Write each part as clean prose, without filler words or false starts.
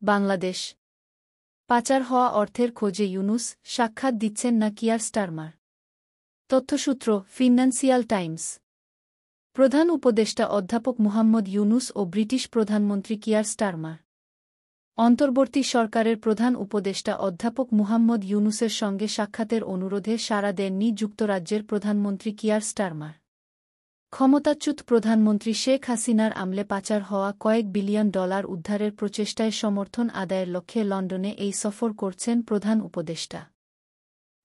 বাংলাদেশ পাচার হওয়া অর্থের খোঁজে ইউনূস, সাক্ষাৎ দিচ্ছেন না কিয়ার স্টারমার। তথ্যসূত্র ফিন্যান্সিয়াল টাইমস। প্রধান উপদেষ্টা অধ্যাপক মুহাম্মদ ইউনূস ও ব্রিটিশ প্রধানমন্ত্রী কিয়ার স্টারমার। অন্তর্বর্তী সরকারের প্রধান উপদেষ্টা অধ্যাপক মুহাম্মদ ইউনূসের সঙ্গে সাক্ষাতের অনুরোধে সাড়া দেননি যুক্তরাজ্যের প্রধানমন্ত্রী কিয়ার স্টারমার। ক্ষমতাচ্যুত প্রধানমন্ত্রী শেখ হাসিনার আমলে পাচার হওয়া কয়েক বিলিয়ন ডলার উদ্ধারের প্রচেষ্টায় সমর্থন আদায়ের লক্ষ্যে লন্ডনে এই সফর করছেন প্রধান উপদেষ্টা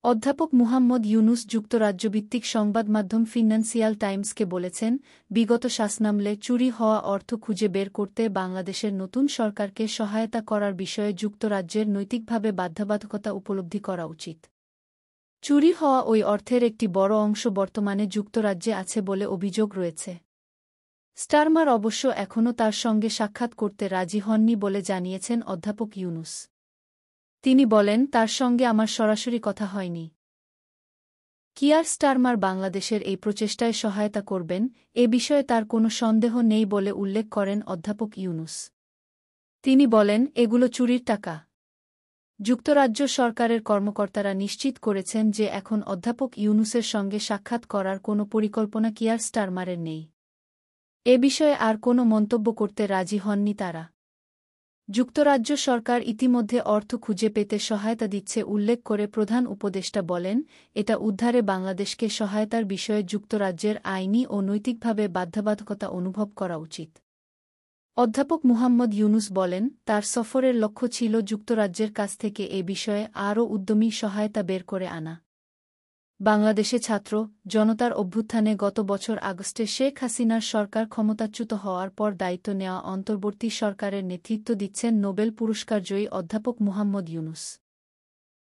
অধ্যাপক মুহাম্মদ ইউনূস যুক্তরাজ্যভিত্তিক সংবাদমাধ্যম ফিন্যান্সিয়াল টাইমসকে বলেছেন, বিগত শাসনামলে চুরি হওয়া অর্থ খুঁজে বের করতে বাংলাদেশের নতুন সরকারকে সহায়তা করার বিষয়ে যুক্তরাজ্যের নৈতিকভাবে বাধ্যবাধকতা উপলব্ধি করা উচিত। চুরি হওয়া ওই অর্থের একটি বড় অংশ বর্তমানে যুক্তরাজ্যে আছে বলে অভিযোগ রয়েছে। স্টারমার অবশ্য এখনও তার সঙ্গে সাক্ষাৎ করতে রাজি হননি বলে জানিয়েছেন অধ্যাপক ইউনূস। তিনি বলেন, তার সঙ্গে আমার সরাসরি কথা হয়নি। কিয়ার স্টারমার বাংলাদেশের এই প্রচেষ্টায় সহায়তা করবেন, এ বিষয়ে তার কোনো সন্দেহ নেই বলে উল্লেখ করেন অধ্যাপক ইউনূস। তিনি বলেন, এগুলো চুরির টাকা। যুক্তরাজ্য সরকারের কর্মকর্তারা নিশ্চিত করেছেন যে এখন অধ্যাপক ইউনূসের সঙ্গে সাক্ষাৎ করার কোনো পরিকল্পনা কিয়ার স্টারমারের নেই। এ বিষয়ে আর কোনো মন্তব্য করতে রাজি হননি তারা। যুক্তরাজ্য সরকার ইতিমধ্যে অর্থ খুঁজে পেতে সহায়তা দিচ্ছে উল্লেখ করে প্রধান উপদেষ্টা বলেন, এটা উদ্ধারে বাংলাদেশকে সহায়তার বিষয়ে যুক্তরাজ্যের আইনি ও নৈতিকভাবে বাধ্যবাধকতা অনুভব করা উচিত। অধ্যাপক মুহাম্মদ ইউনূস বলেন, তার সফরের লক্ষ্য ছিল যুক্তরাজ্যের কাছ থেকে এ বিষয়ে আরও উদ্যমী সহায়তা বের করে আনা। বাংলাদেশে ছাত্র জনতার অভ্যুত্থানে গত বছর আগস্টে শেখ হাসিনার সরকার ক্ষমতাচ্যুত হওয়ার পর দায়িত্ব নেওয়া অন্তর্বর্তী সরকারের নেতৃত্ব দিচ্ছেন নোবেল পুরস্কারজয়ী অধ্যাপক মুহাম্মদ ইউনূস।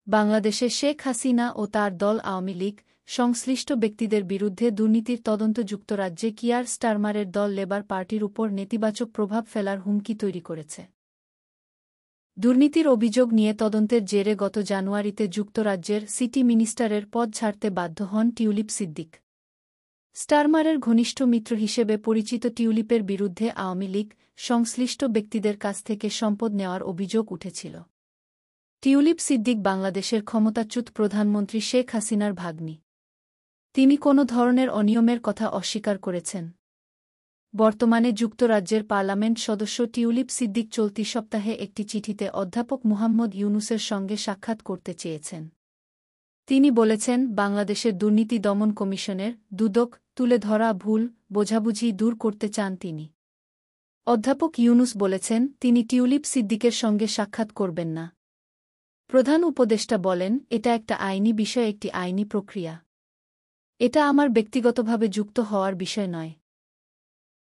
বাংলাদেশে শেখ হাসিনা ও তার দল আওয়ামী লীগ সংশ্লিষ্ট ব্যক্তিদের বিরুদ্ধে দুর্নীতির তদন্ত যুক্তরাজ্যে কিয়ার স্টারমারের দল লেবার পার্টির উপর নেতিবাচক প্রভাব ফেলার হুমকি তৈরি করেছে। দুর্নীতির অভিযোগ নিয়ে তদন্তের জেরে গত জানুয়ারিতে যুক্তরাজ্যের সিটি মিনিস্টারের পদ ছাড়তে বাধ্য হন টিউলিপ সিদ্দিক। স্টারমারের ঘনিষ্ঠ মিত্র হিসেবে পরিচিত টিউলিপের বিরুদ্ধে আওয়ামী লীগ সংশ্লিষ্ট ব্যক্তিদের কাছ থেকে সম্পদ নেওয়ার অভিযোগ উঠেছিল। টিউলিপ সিদ্দিক বাংলাদেশের ক্ষমতাচ্যুত প্রধানমন্ত্রী শেখ হাসিনার ভাগ্নি। তিনি কোনো ধরনের অনিয়মের কথা অস্বীকার করেছেন। বর্তমানে যুক্তরাজ্যের পার্লামেন্ট সদস্য টিউলিপ সিদ্দিক চলতি সপ্তাহে একটি চিঠিতে অধ্যাপক মুহাম্মদ ইউনূসের সঙ্গে সাক্ষাৎ করতে চেয়েছেন। তিনি বলেছেন, বাংলাদেশের দুর্নীতি দমন কমিশনের দুদক তুলে ধরা ভুল বোঝাবুঝি দূর করতে চান তিনি। অধ্যাপক ইউনূস বলেছেন, তিনি টিউলিপ সিদ্দিকের সঙ্গে সাক্ষাৎ করবেন না। প্রধান উপদেষ্টা বলেন, এটা একটা আইনি বিষয়, একটি আইনি প্রক্রিয়া। এটা আমার ব্যক্তিগতভাবে যুক্ত হওয়ার বিষয় নয়।